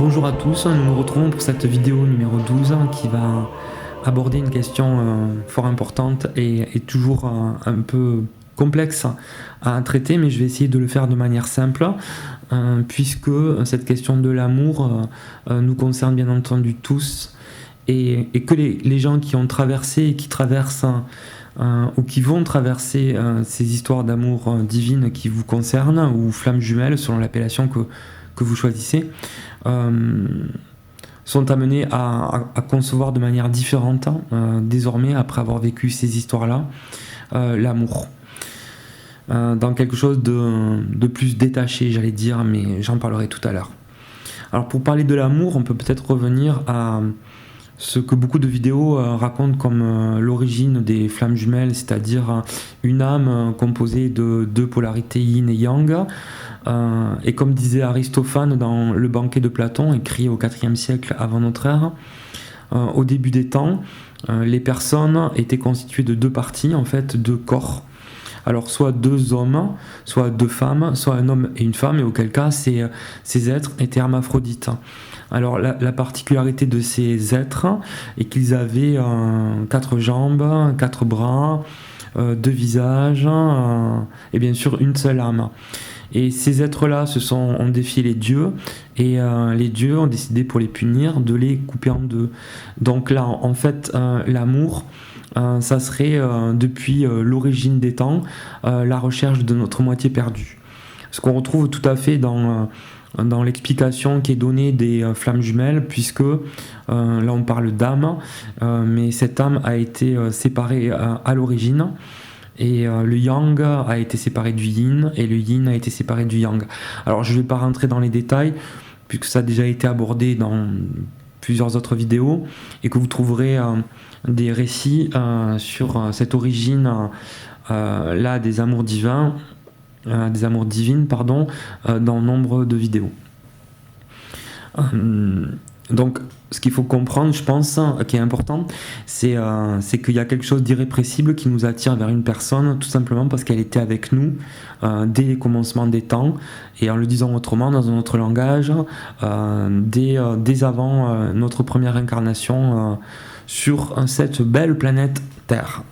Bonjour à tous, nous nous retrouvons pour cette vidéo numéro 12 qui va aborder une question fort importante et toujours un peu complexe à traiter, mais je vais essayer de le faire de manière simple puisque cette question de l'amour nous concerne bien entendu tous et que les gens qui ont traversé et qui traversent ou qui vont traverser ces histoires d'amour divines qui vous concernent ou flammes jumelles selon l'appellation que vous choisissez sont amenés à concevoir de manière différente désormais après avoir vécu ces histoires-là l'amour dans quelque chose de plus détaché, j'allais dire, mais j'en parlerai tout à l'heure. Alors pour parler de l'amour, on peut peut-être revenir à ce que beaucoup de vidéos racontent comme l'origine des flammes jumelles, c'est-à-dire une âme composée de deux polarités yin et yang. Et comme disait Aristophane dans Le banquet de Platon, écrit au IVe siècle avant notre ère, au début des temps, les personnes étaient constituées de deux parties, en fait, deux corps. Alors soit deux hommes, soit deux femmes, soit un homme et une femme, et auquel cas ces êtres étaient hermaphrodites. Alors la particularité de ces êtres est qu'ils avaient 4 jambes, 4 bras, 2 visages et bien sûr une seule âme. Et ces êtres-là ont défié les dieux, et les dieux ont décidé pour les punir de les couper en deux. Donc là, en fait, l'amour, ça serait depuis l'origine des temps, la recherche de notre moitié perdue. Ce qu'on retrouve tout à fait dans l'explication qui est donnée des flammes jumelles, puisque là on parle d'âme, mais cette âme a été séparée à l'origine. Et le yang a été séparé du yin, et le yin a été séparé du yang. Alors je ne vais pas rentrer dans les détails, puisque ça a déjà été abordé dans plusieurs autres vidéos, et que vous trouverez des récits sur cette origine là des amours divins, divines, dans nombre de vidéos. Donc, ce qu'il faut comprendre, je pense, qui est important, c'est qu'il y a quelque chose d'irrépressible qui nous attire vers une personne, tout simplement parce qu'elle était avec nous dès les commencements des temps, et en le disant autrement, dans un autre langage, dès avant notre première incarnation sur cette belle planète Terre.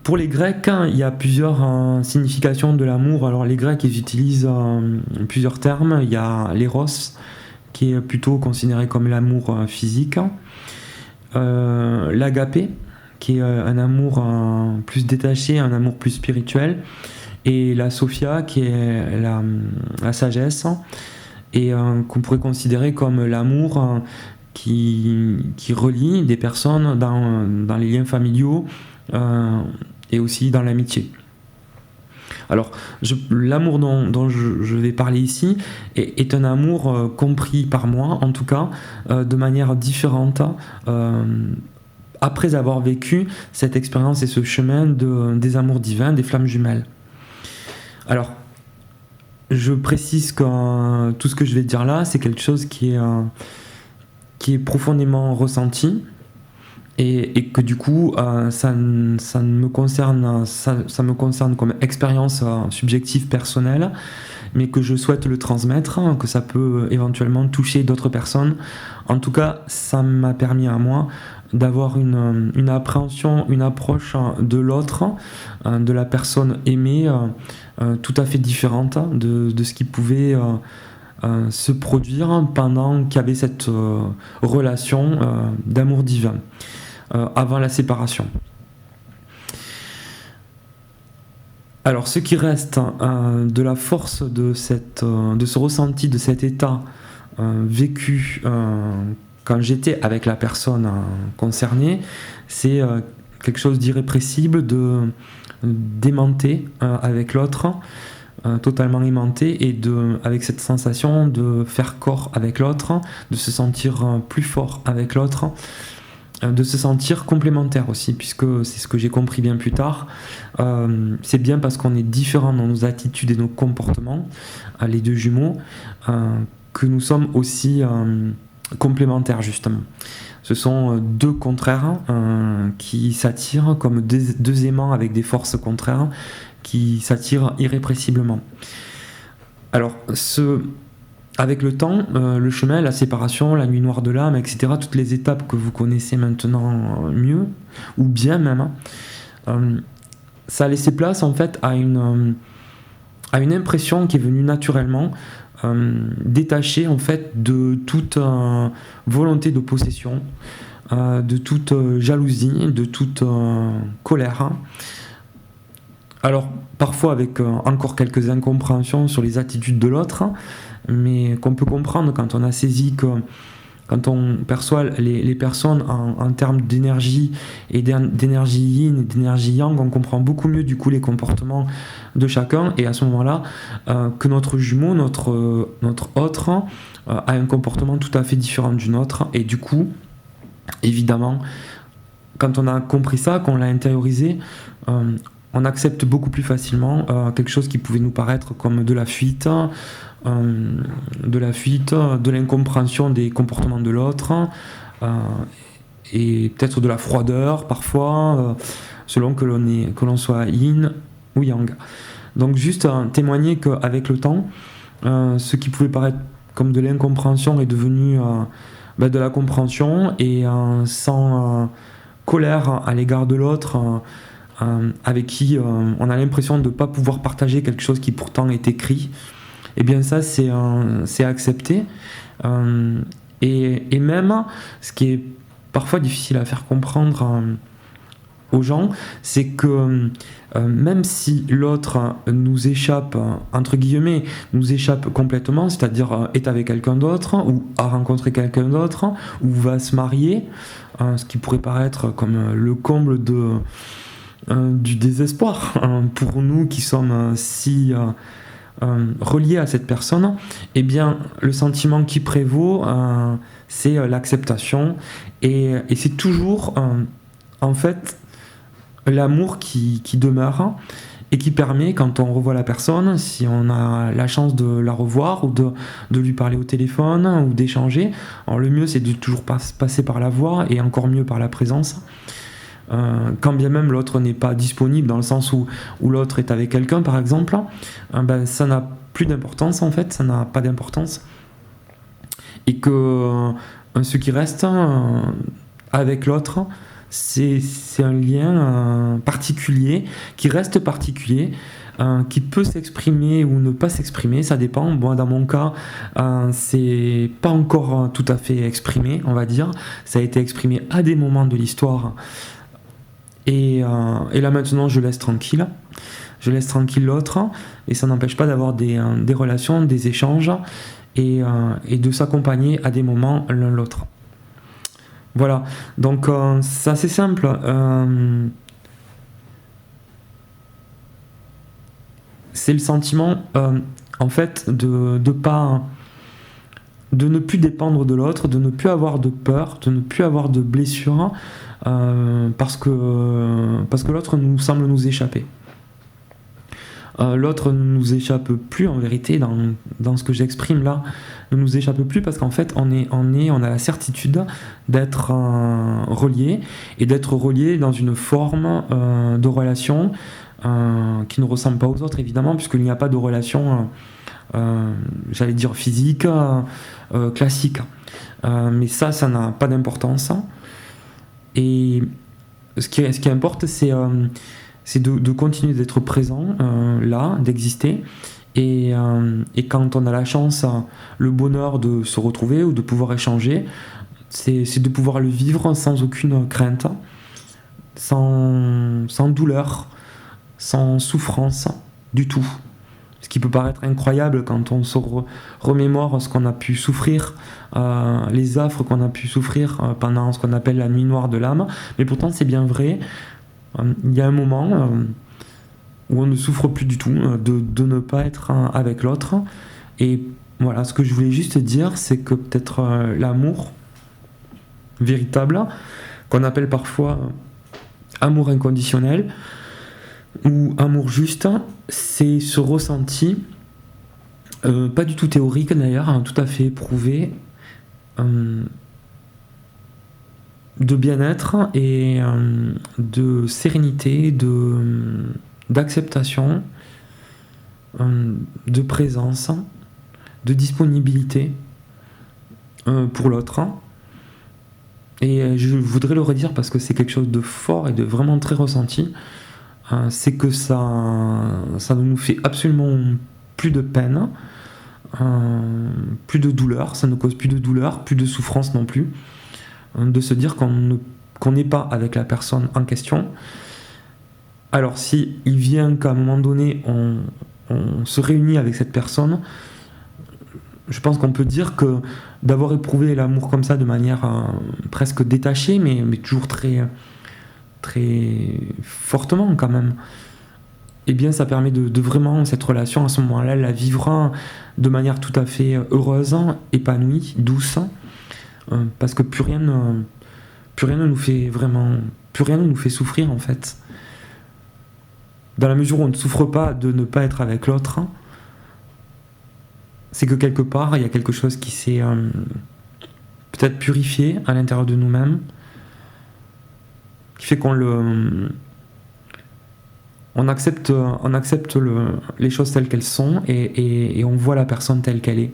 Pour les Grecs, il y a plusieurs significations de l'amour. Alors les Grecs, ils utilisent plusieurs termes. Il y a l'éros, qui est plutôt considéré comme l'amour physique, l'agapé, qui est un amour plus détaché, un amour plus spirituel, et la sophia, qui est la sagesse, et qu'on pourrait considérer comme l'amour qui relie des personnes dans les liens familiaux et aussi dans l'amitié. Alors, l'amour dont je vais parler ici est un amour compris par moi, en tout cas, de manière différente, après avoir vécu cette expérience et ce chemin des amours divins, des flammes jumelles. Alors, je précise que tout ce que je vais dire là, c'est quelque chose qui est profondément ressenti, et que du coup ça me concerne comme expérience subjective personnelle, mais que je souhaite le transmettre, que ça peut éventuellement toucher d'autres personnes. En tout cas, ça m'a permis à moi d'avoir une appréhension, une approche de l'autre, de la personne aimée, tout à fait différente de ce qui pouvait se produire pendant qu'il y avait cette relation d'amour divin. Avant la séparation. Alors ce qui reste de la force de ce ressenti, de cet état vécu quand j'étais avec la personne concernée, c'est quelque chose d'irrépressible, d'aimanté avec l'autre, totalement aimanté, et avec cette sensation de faire corps avec l'autre, de se sentir plus fort avec l'autre, de se sentir complémentaire aussi, puisque c'est ce que j'ai compris bien plus tard. C'est bien parce qu'on est différents dans nos attitudes et nos comportements, les deux jumeaux, que nous sommes aussi complémentaires, justement. Ce sont deux contraires qui s'attirent, comme deux aimants avec des forces contraires qui s'attirent irrépressiblement. Alors, avec le temps, le chemin, la séparation, la nuit noire de l'âme, etc., toutes les étapes que vous connaissez maintenant mieux, ou bien même, ça a laissé place en fait à une impression qui est venue naturellement, détachée en fait de toute volonté de possession, de toute jalousie, de toute colère. Alors parfois avec encore quelques incompréhensions sur les attitudes de l'autre, mais qu'on peut comprendre quand on a saisi que quand on perçoit les personnes en termes d'énergie et d'énergie yin et d'énergie yang, on comprend beaucoup mieux du coup les comportements de chacun, et à ce moment-là que notre jumeau, notre autre a un comportement tout à fait différent du nôtre, et du coup évidemment quand on a compris ça, qu'on l'a intériorisé, on accepte beaucoup plus facilement quelque chose qui pouvait nous paraître comme de la fuite, de l'incompréhension des comportements de l'autre, et peut-être de la froideur parfois, selon que l'on soit yin ou yang. Donc juste témoigner qu'avec le temps, ce qui pouvait paraître comme de l'incompréhension est devenu de la compréhension, et sans colère à l'égard de l'autre, avec qui on a l'impression de ne pas pouvoir partager quelque chose qui pourtant est écrit, et bien ça c'est accepté, et même ce qui est parfois difficile à faire comprendre aux gens, c'est que même si l'autre nous échappe, entre guillemets, nous échappe complètement, c'est-à-dire est avec quelqu'un d'autre, ou a rencontré quelqu'un d'autre, ou va se marier, ce qui pourrait paraître comme le comble du désespoir pour nous qui sommes si reliés à cette personne, eh bien le sentiment qui prévaut, c'est l'acceptation, et c'est toujours en fait l'amour qui demeure, et qui permet, quand on revoit la personne, si on a la chance de la revoir, ou de lui parler au téléphone, ou d'échanger, alors le mieux c'est de toujours passer par la voix, et encore mieux par la présence, quand bien même l'autre n'est pas disponible, dans le sens où l'autre est avec quelqu'un par exemple, ça n'a plus d'importance en fait, ça n'a pas d'importance, et que ce qui reste avec l'autre, c'est un lien particulier, qui reste particulier, qui peut s'exprimer ou ne pas s'exprimer, ça dépend. Bon, dans mon cas, c'est pas encore tout à fait exprimé, on va dire, ça a été exprimé à des moments de l'histoire, et là maintenant je laisse tranquille l'autre, et ça n'empêche pas d'avoir des relations, des échanges, et de s'accompagner à des moments l'un l'autre. Voilà, donc c'est assez simple. C'est le sentiment en fait de ne plus dépendre de l'autre, de ne plus avoir de peur, de ne plus avoir de blessure, parce que l'autre nous semble nous échapper. L'autre ne nous échappe plus en vérité, dans ce que j'exprime là, ne nous échappe plus, parce qu'en fait on a la certitude d'être relié, et d'être relié dans une forme de relation qui ne ressemble pas aux autres évidemment, puisqu'il n'y a pas de relation j'allais dire physique classique, mais ça n'a pas d'importance, et ce qui importe c'est de continuer d'être présent là, d'exister, et quand on a la chance, le bonheur de se retrouver ou de pouvoir échanger, c'est de pouvoir le vivre sans aucune crainte, sans douleur, sans souffrance du tout. Ce qui peut paraître incroyable quand on se remémore ce qu'on a pu souffrir, les affres qu'on a pu souffrir pendant ce qu'on appelle la nuit noire de l'âme, mais pourtant c'est bien vrai. Il y a un moment où on ne souffre plus du tout de ne pas être avec l'autre, et voilà, ce que je voulais juste dire, c'est que peut-être l'amour véritable, qu'on appelle parfois amour inconditionnel ou amour juste, c'est ce ressenti pas du tout théorique d'ailleurs, tout à fait éprouvé, de bien-être et de sérénité, d'acceptation, de présence, disponibilité pour l'autre. Et je voudrais le redire parce que c'est quelque chose de fort et de vraiment très ressenti. C'est que ça ne nous fait absolument plus de peine, plus de douleur, ça ne cause plus de douleur, plus de souffrance non plus, de se dire qu'on n'est pas avec la personne en question. Alors si il vient qu'à un moment donné on se réunit avec cette personne, je pense qu'on peut dire que d'avoir éprouvé l'amour comme ça de manière presque détachée, mais toujours très, très fortement quand même, eh bien ça permet de vraiment, cette relation à ce moment-là, la vivre de manière tout à fait heureuse, épanouie, douce, parce que plus rien ne nous fait vraiment, plus rien ne nous fait souffrir en fait. Dans la mesure où on ne souffre pas de ne pas être avec l'autre, c'est que quelque part, il y a quelque chose qui s'est peut-être purifié à l'intérieur de nous-mêmes, qui fait qu'on accepte les choses telles qu'elles sont et on voit la personne telle qu'elle est.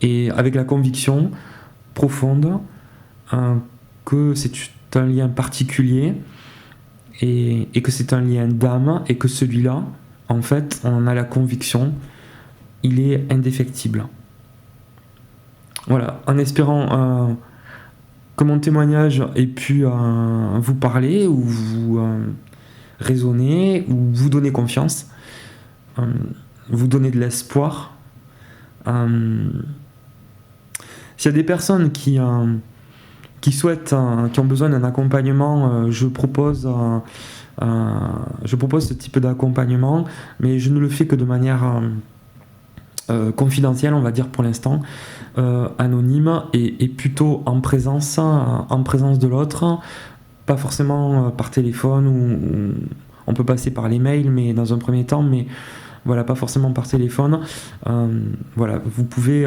Et avec la conviction profonde que c'est un lien particulier et que c'est un lien d'âme et que celui-là, en fait, on en a la conviction, il est indéfectible. Voilà, en espérant que mon témoignage ait pu vous parler ou vous raisonner ou vous donner confiance, vous donner de l'espoir. S'il y a des personnes qui souhaitent, qui ont besoin d'un accompagnement, je propose ce type d'accompagnement, mais je ne le fais que de manière confidentielle, on va dire pour l'instant, anonyme et plutôt en présence de l'autre, pas forcément par téléphone ou on peut passer par les mails, mais dans un premier temps, mais voilà, pas forcément par téléphone. Voilà, vous pouvez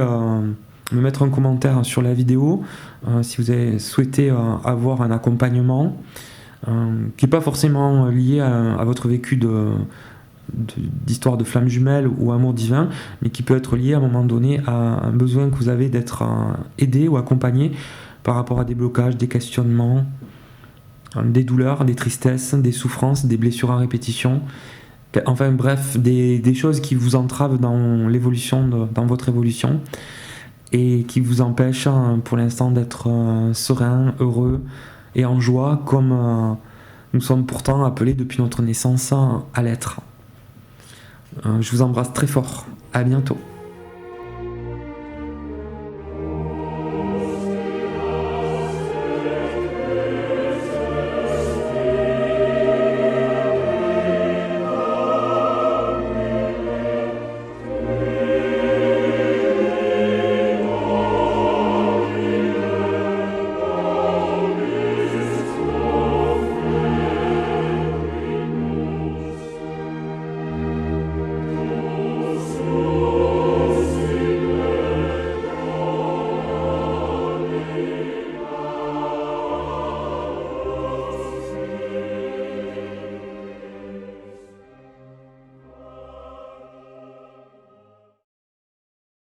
me mettre un commentaire sur la vidéo si vous avez souhaité avoir un accompagnement qui n'est pas forcément lié à votre vécu d'histoire de flamme jumelle ou amour divin, mais qui peut être lié à un moment donné à un besoin que vous avez d'être aidé ou accompagné par rapport à des blocages, des questionnements, des douleurs, des tristesses, des souffrances, des blessures à répétition, enfin bref, des choses qui vous entravent dans votre évolution et qui vous empêchent pour l'instant d'être serein, heureux et en joie comme nous sommes pourtant appelés depuis notre naissance à l'être. Je vous embrasse très fort, à bientôt.